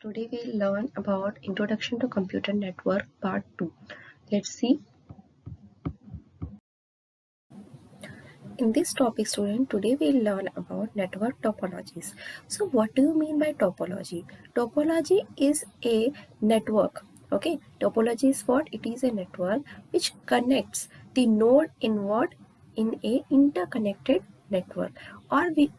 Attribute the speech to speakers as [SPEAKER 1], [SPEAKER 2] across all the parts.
[SPEAKER 1] Today we'll learn about Introduction to Computer Network Part 2. Let's see. In this topic, student, today we'll learn about network topologies. So what do you mean by topology? Topology is a network. Okay, topology is what? It is a network which connects the node inward in a interconnected network, or the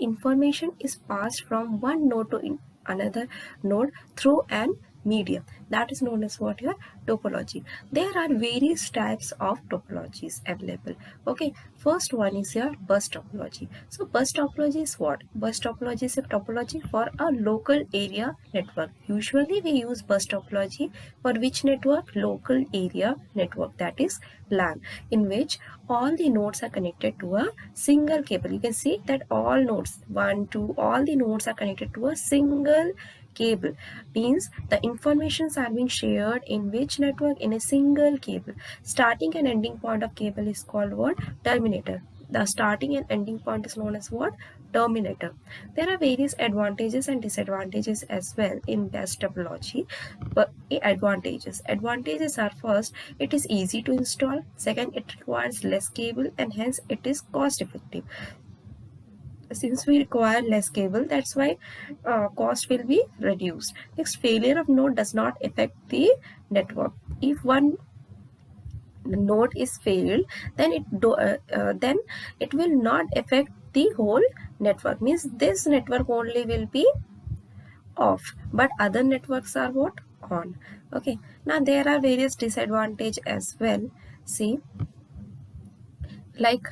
[SPEAKER 1] information is passed from one node to another node through an medium. That is known as what? Your topology. There are various types of topologies available. Okay, first one is your bus topology. So bus topology is what? Bus topology is a topology for a local area network. Usually we use bus topology for which network? Local area network, that is LAN, in which all the nodes are connected to a single cable. You can see that all nodes, 1, 2, all the nodes are connected to a single cable. Means the informations are being shared in which network? In a single cable. Starting and ending point of cable is called what? Terminator. The starting and ending point is known as what? Terminator. There are various advantages and disadvantages as well in bus topology. But advantages are, first, it is easy to install. Second, it requires less cable and hence it is cost effective. Since we require less cable, that's why cost will be reduced. Next, failure of node does not affect the network. If one node is failed, then it will not affect the whole network. Means this network only will be off, but other networks are what? On. Okay, now there are various disadvantages as well. See, like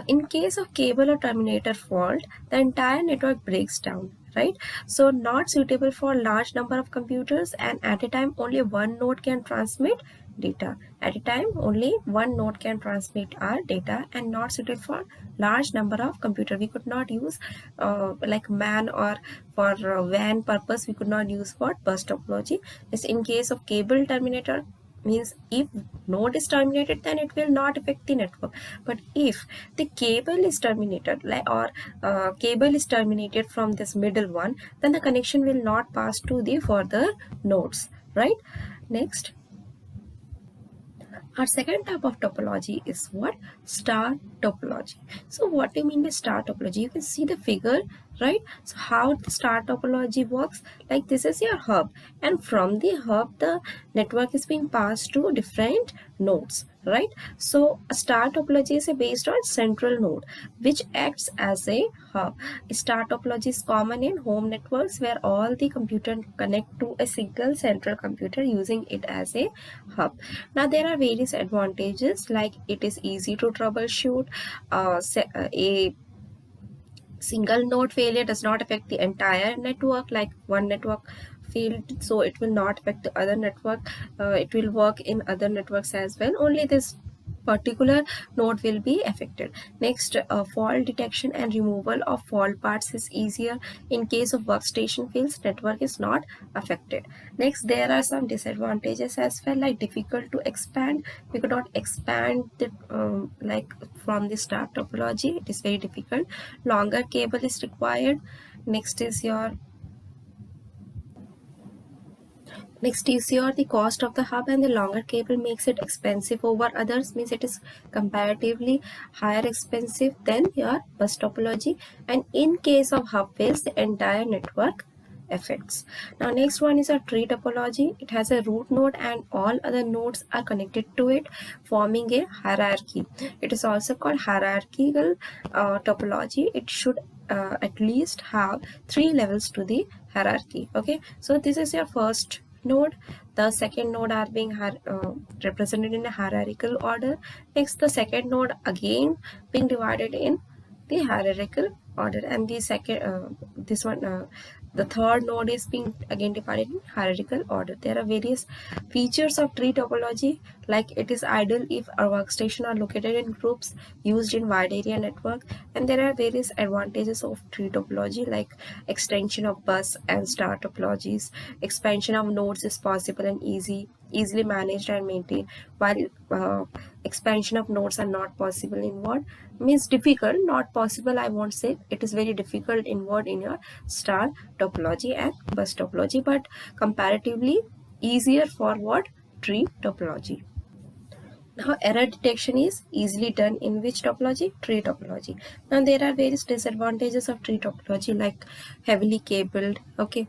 [SPEAKER 1] in case of cable or terminator fault, the entire network breaks down, right? So not suitable for large number of computers, and at a time only one node can transmit data. At a time only one node can transmit our data, and not suited for large number of computer. We could not use like MAN, or for WAN purpose we could not use what? Bus topology. Is in case of cable terminator, means if node is terminated, then it will not affect the network. But if the cable is terminated, cable is terminated from this middle one, then the connection will not pass to the further nodes, right? Next, our second type of topology is what? Star topology. So what do you mean by star topology? You can see the figure, right? So how the star topology works, like this is your hub, and from the hub the network is being passed to different nodes, right? So a star topology is based on central node which acts as a hub. Star topology is common in home networks where all the computers connect to a single central computer using it as a hub. Now there are various advantages, like it is easy to troubleshoot. A single node failure does not affect the entire network. Like one network failed, so it will not affect the other network. It will work in other networks as well. Only this particular node will be affected. Next, fault detection and removal of fault parts is easier. In case of workstation fails, network is not affected. Next, there are some disadvantages as well, like difficult to expand. We could not expand the like from the star topology. It is very difficult. Longer cable is required. Next is your the cost of the hub, and the longer cable makes it expensive over others. Means it is comparatively higher expensive than your bus topology, and in case of hub fails, the entire network affects. Now next one is a tree topology. It has a root node and all other nodes are connected to it, forming a hierarchy. It is also called hierarchical topology. It should at least have 3 levels to the hierarchy. Okay, so this is your first node. The second node are being represented in a hierarchical order. Next, the second node again being divided in the hierarchical order, and the the third node is being again divided in hierarchical order. There are various features of tree topology, like it is ideal if our workstation are located in groups used in wide area network. And there are various advantages of tree topology, like extension of bus and star topologies. Expansion of nodes is possible and easy. easily managed and maintained, while expansion of nodes are not possible in what means difficult, not possible I won't say, it is very difficult in what in your star topology and bus topology, but comparatively easier for what tree topology. Now, error detection is easily done in which topology? Tree topology. Now, there are various disadvantages of tree topology, like heavily cabled. Okay,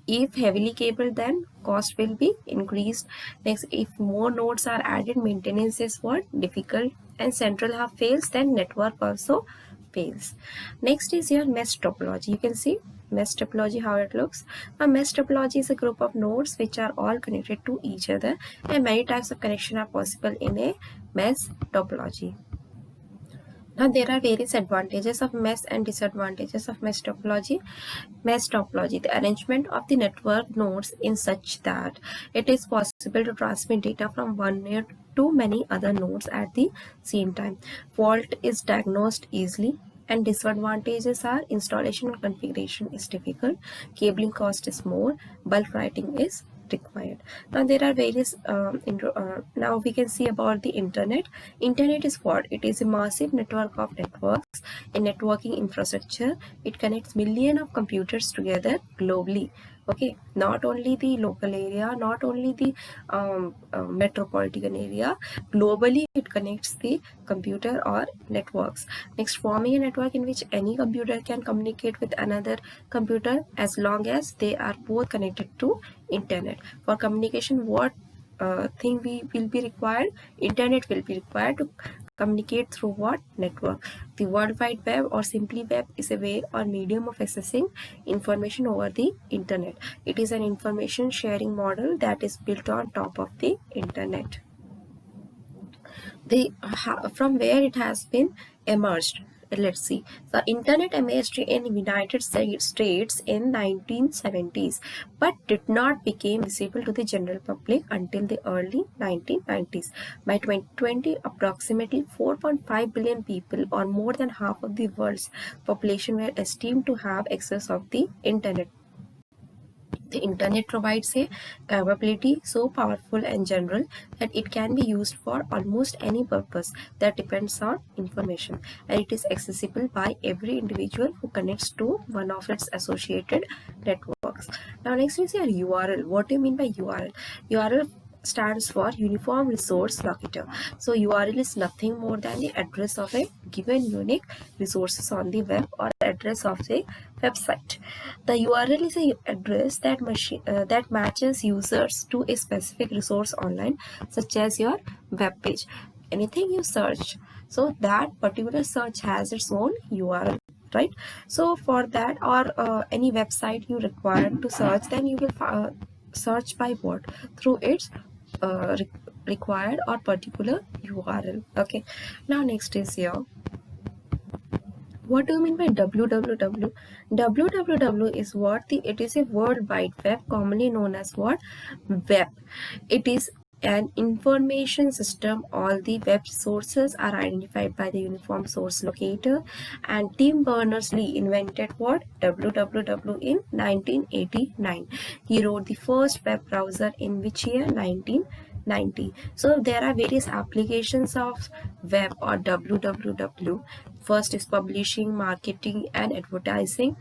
[SPEAKER 1] if heavily cabled, then cost will be increased. Next, if more nodes are added, maintenance is what? Difficult. And central hub fails, then network also fails. Next is your mesh topology. You can see mesh topology, how it looks. A mesh topology is a group of nodes which are all connected to each other, and many types of connection are possible in a mesh topology. Now, there are various advantages of mesh and disadvantages of mesh topology. Mesh topology, the arrangement of the network nodes in such that it is possible to transmit data from one node to many other nodes at the same time. Fault is diagnosed easily, and disadvantages are installation and configuration is difficult, cabling cost is more, bulk writing is required. Now there are various now we can see about the internet. Internet is what? It is a massive network of networks, a networking infrastructure. It connects millions of computers together globally. Okay, not only the local area, not only the metropolitan area, globally it connects the computer or networks. Next, forming a network in which any computer can communicate with another computer as long as they are both connected to internet. For communication, what thing we will be required? Internet will be required to communicate through what? Network. The World Wide Web or simply web is a way or medium of accessing information over the internet. It is an information sharing model that is built on top of the internet. From where it has been emerged. Let's see. The internet emerged in United States in 1970s, but did not become visible to the general public until the early 1990s. By 2020, approximately 4.5 billion people, or more than half of the world's population, were esteemed to have access of the internet. The internet provides a capability so powerful and general that it can be used for almost any purpose that depends on information, and it is accessible by every individual who connects to one of its associated networks. Now next is your URL. What do you mean by URL? URL stands for Uniform Resource Locator. So URL is nothing more than the address of a given unique resources on the web or address of a website. The URL is a address that matches users to a specific resource online, such as your web page. Anything you search, so that particular search has its own URL. Right, so for that or any website you require to search, then you will search by what? Through its required or particular URL. Okay, now next is here. What do you mean by www? www is what? It is a World Wide Web, commonly known as what? Web. It is an information system. All the web sources are identified by the Uniform Source Locator, and Tim Berners-Lee invented what? www in 1989. He wrote the first web browser in which year? 1990. So there are various applications of web or www. First is publishing, marketing and advertising,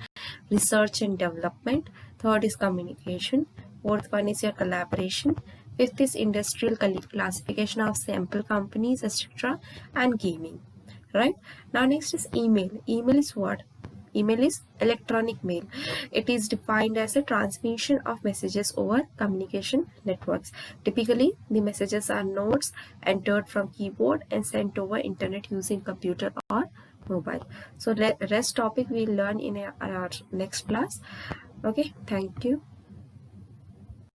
[SPEAKER 1] research and development. Third is communication. Fourth one is your collaboration. Fifth is industrial classification of sample companies, etc. and gaming. Right, now next is email. Email is what? Email is electronic mail. It is defined as a transmission of messages over communication networks. Typically, the messages are notes entered from keyboard and sent over internet using computer or mobile. So rest topic we'll learn in our next class. Okay, thank you.